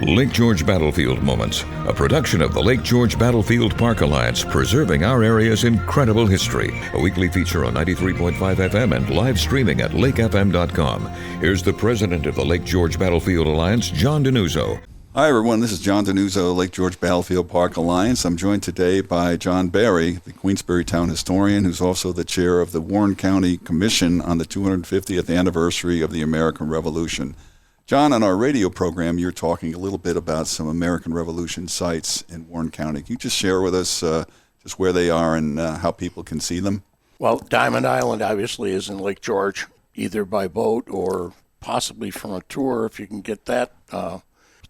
Lake George Battlefield Moments, a production of the Lake George Battlefield Park Alliance, preserving our area's incredible history. A weekly feature on 93.5 FM and live streaming at lakefm.com. Here's the president of the Lake George Battlefield Alliance, John Denuzzo. Hi, everyone. This is John Denuzzo, Lake George Battlefield Park Alliance. I'm joined today by John Barry, the Queensbury Town Historian, who's also the chair of the Warren County Commission on the 250th anniversary of the American Revolution. John, on our radio program, you're talking a little bit about some American Revolution sites in Warren County. Can you just share with us just where they are and how people can see them? Well, Diamond Island obviously is in Lake George, either by boat or possibly from a tour if you can get that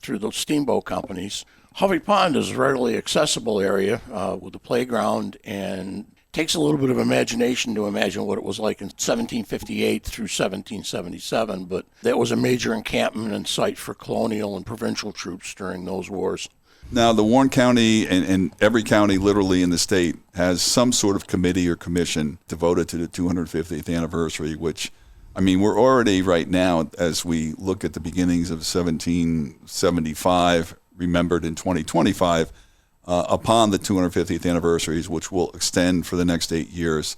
through those steamboat companies. Hovey Pond is a readily accessible area with a playground, and takes a little bit of imagination to imagine what it was like in 1758 through 1777, but that was a major encampment and site for colonial and provincial troops during those wars. Now, the Warren County and every county literally in the state has some sort of committee or commission devoted to the 250th anniversary, which, I mean, we're already right now, as we look at the beginnings of 1775, remembered in 2025, upon the 250th anniversaries, which will extend for the next 8 years.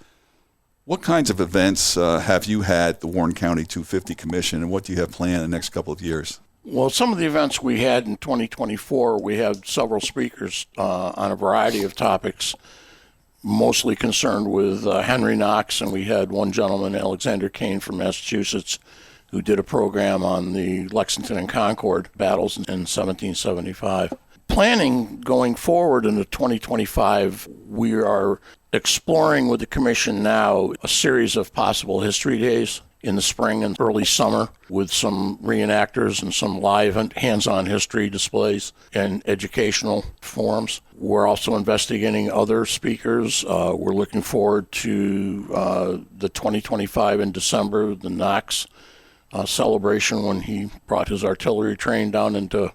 What kinds of events have you had at the Warren County 250 Commission, and what do you have planned in the next couple of years? Well, some of the events we had in 2024, we had several speakers on a variety of topics, mostly concerned with Henry Knox, and we had one gentleman, Alexander Kane from Massachusetts, who did a program on the Lexington and Concord battles in 1775. Planning going forward into 2025, we are exploring with the Commission now a series of possible history days in the spring and early summer with some reenactors and some live and hands-on history displays and educational forums. We're also investigating other speakers. We're looking forward to the 2025 in December, the Knox celebration when he brought his artillery train down into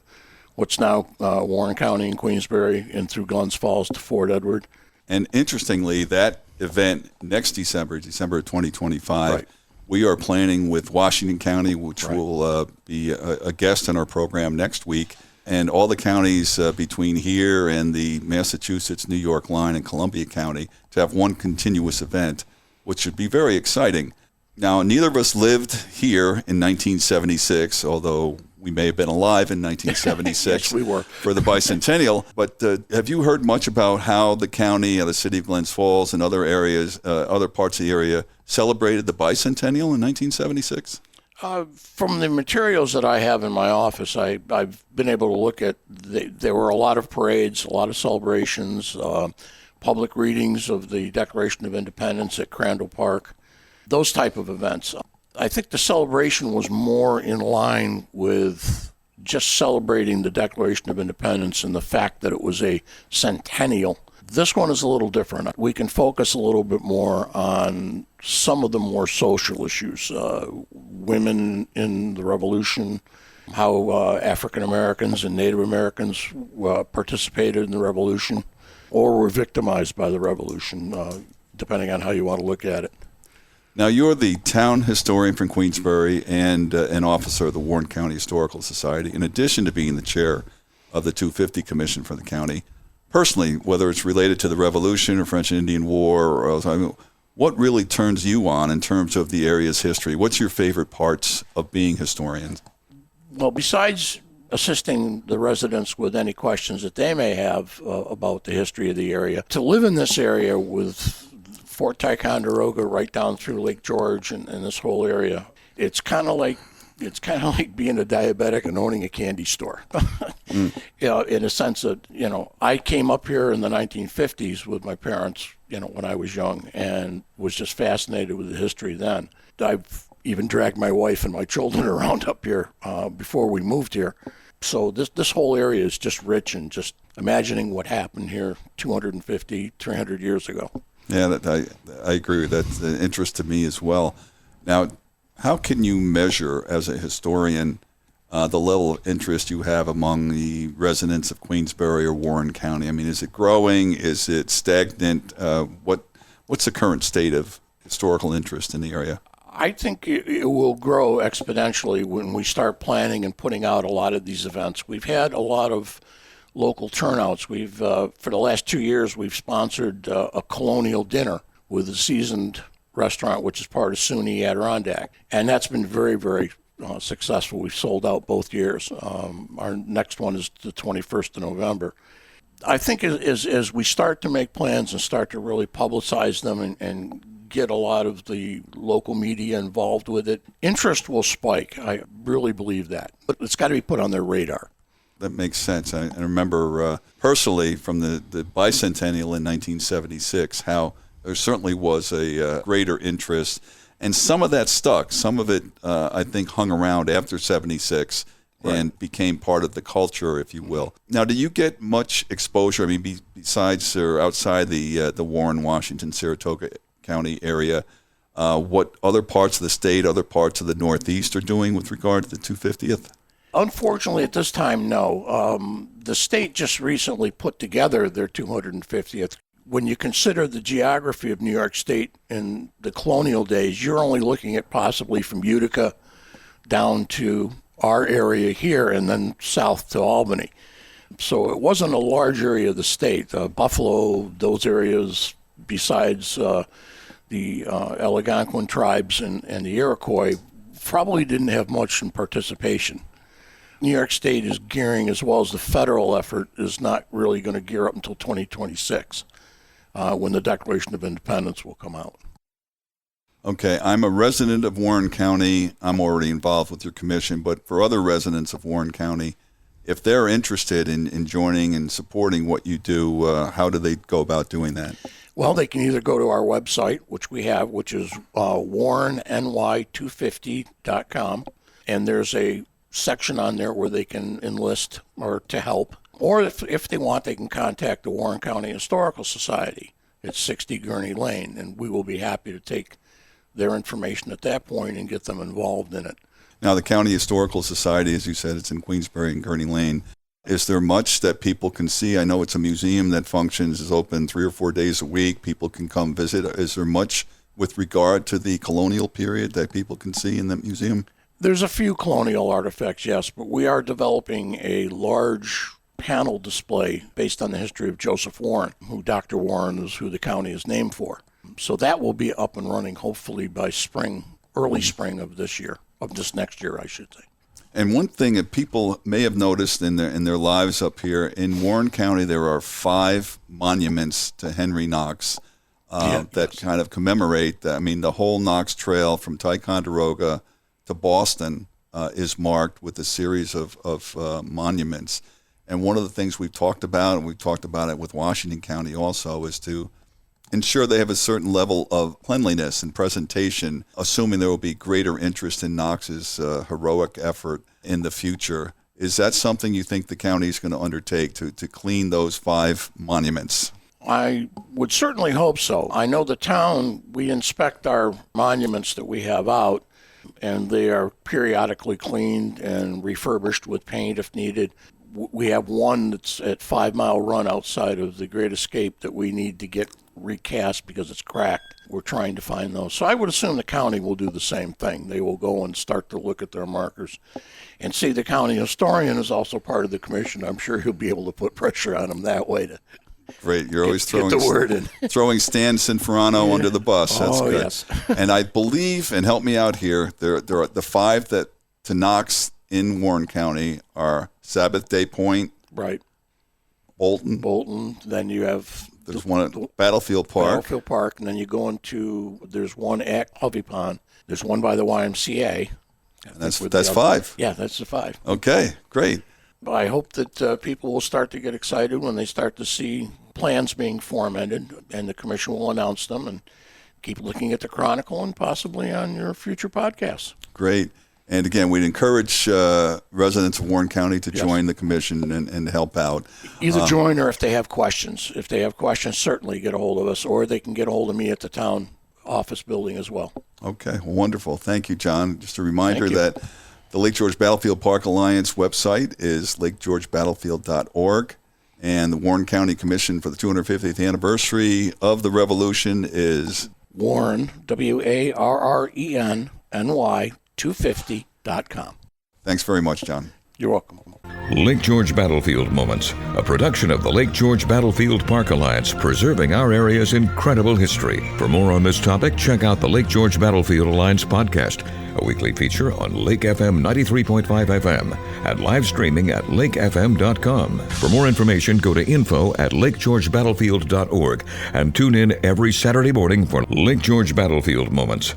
what's now Warren County and Queensbury and through Glens Falls to Fort Edward. And interestingly, that event next December of 2025, right, we are planning with Washington County, which will be a guest in our program next week, and all the counties between here and the Massachusetts-New York line and Columbia County to have one continuous event, which should be very exciting. Now, neither of us lived here in 1976, although we may have been alive in 1976 yes, we were. for the bicentennial. But have you heard much about how the county, the city of Glens Falls, and other areas, other parts of the area, celebrated the bicentennial in 1976? From the materials that I have in my office, I've been able to look at, there were a lot of parades, a lot of celebrations, public readings of the Declaration of Independence at Crandall Park, those type of events. I think the celebration was more in line with just celebrating the Declaration of Independence and the fact that it was a centennial. This one is a little different. We can focus a little bit more on some of the more social issues, women in the Revolution, how African Americans and Native Americans participated in the Revolution or were victimized by the Revolution, depending on how you want to look at it. Now, you're the town historian from Queensbury and an officer of the Warren County Historical Society, in addition to being the chair of the 250 Commission for the county. Personally, whether it's related to the Revolution or French and Indian War, or else, I mean, what really turns you on in terms of the area's history? What's your favorite parts of being historian? Well, besides assisting the residents with any questions that they may have about the history of the area, to live in this area with Fort Ticonderoga right down through Lake George and this whole area, it's kind of like being a diabetic and owning a candy store. You know, in a sense that, you know, I came up here in the 1950s with my parents, you know, when I was young, and was just fascinated with the history then. I've even dragged my wife and my children around up here before we moved here. So this whole area is just rich, and just imagining what happened here 250, 300 years ago. Yeah, I agree with that. That's an interest to me as well. Now, how can you measure, as a historian, the level of interest you have among the residents of Queensbury or Warren County? I mean, is it growing? Is it stagnant? What's the current state of historical interest in the area? I think it will grow exponentially when we start planning and putting out a lot of these events. We've had a lot of local turnouts. We've for the last 2 years, we've sponsored a colonial dinner with a seasoned restaurant, which is part of SUNY Adirondack, and that's been very, very successful. We've sold out both years. Our next one is the 21st of November. I think as we start to make plans and start to really publicize them and get a lot of the local media involved with it, interest will spike. I really believe that. But it's got to be put on their radar. That makes sense. I remember personally from the bicentennial in 1976 how there certainly was a greater interest. And some of that stuck. Some of it, I think, hung around after 76 and became part of the culture, if you will. Now, do you get much exposure, I mean, besides or outside the Warren, Washington, Saratoga County area, what other parts of the state, other parts of the Northeast are doing with regard to the 250th? Unfortunately, at this time, no. The state just recently put together their 250th. When you consider the geography of New York State in the colonial days, you're only looking at possibly from Utica down to our area here and then south to Albany. So it wasn't a large area of the state. Buffalo, those areas, besides the Algonquin tribes and the Iroquois, probably didn't have much in participation. New York State is gearing, as well as the federal effort, is not really going to gear up until 2026, when the Declaration of Independence will come out. Okay, I'm a resident of Warren County. I'm already involved with your commission, but for other residents of Warren County, if they're interested in joining and supporting what you do, how do they go about doing that? Well, they can either go to our website, which we have, which is warrenny250.com, and there's a section on there where they can enlist or to help. Or if they want, they can contact the Warren County Historical Society at 60 Gurney Lane, and we will be happy to take their information at that point and get them involved in it. Now, the County Historical Society, as you said, it's in Queensbury and Gurney Lane. Is there much that people can see? I know it's a museum that functions, is open 3 or 4 days a week. People can come visit. Is there much with regard to the colonial period that people can see in the museum? There's a few colonial artifacts, yes, but we are developing a large panel display based on the history of Joseph Warren, who Dr. Warren is who the county is named for. So that will be up and running hopefully by spring, early spring of this year, of this next year, I should say. And one thing that people may have noticed in their lives up here, in Warren County, there are 5 monuments to Henry Knox that kind of commemorate. I mean, the whole Knox Trail from Ticonderoga to Boston is marked with a series of monuments. And one of the things we've talked about, and we've talked about it with Washington County also, is to ensure they have a certain level of cleanliness and presentation, assuming there will be greater interest in Knox's heroic effort in the future. Is that something you think the county is going to undertake to clean those 5 monuments? I would certainly hope so. I know the town, we inspect our monuments that we have out, and they are periodically cleaned and refurbished with paint if needed. We have one that's at 5 Mile Run outside of the Great Escape that we need to get recast because it's cracked. We're trying to find those. So I would assume the county will do the same thing. They will go and start to look at their markers. And see, the county historian is also part of the commission. I'm sure he'll be able to put pressure on them that way to Great. You're always get the word in. throwing Stan Sinferano under the bus. That's good. Yes. And I believe, and help me out here, there are the 5 that to Knox in Warren County are Sabbath Day Point, Right. Bolton. Then you have There's one at Battlefield Park. And then you go into, there's one at Hovey Pond. There's one by the YMCA. And that's 5. Yeah, that's the 5. Okay, great. I hope that people will start to get excited when they start to see plans being formatted, and the commission will announce them, and keep looking at the Chronicle and possibly on your future podcasts. Great. And again, we'd encourage residents of Warren County to join the commission and help out. Either join or if they have questions. If they have questions, certainly get a hold of us, or they can get a hold of me at the town office building as well. Okay, wonderful. Thank you, John. Just a reminder that the Lake George Battlefield Park Alliance website is lakegeorgebattlefield.org, and the Warren County Commission for the 250th anniversary of the Revolution is Warren, WARRENNY 250.com. Thanks very much, John. You're welcome. Lake George Battlefield Moments, a production of the Lake George Battlefield Park Alliance, preserving our area's incredible history. For more on this topic, check out the Lake George Battlefield Alliance podcast, a weekly feature on Lake FM 93.5 FM and live streaming at lakefm.com. For more information, go to info@lakegeorgebattlefield.org and tune in every Saturday morning for Lake George Battlefield Moments.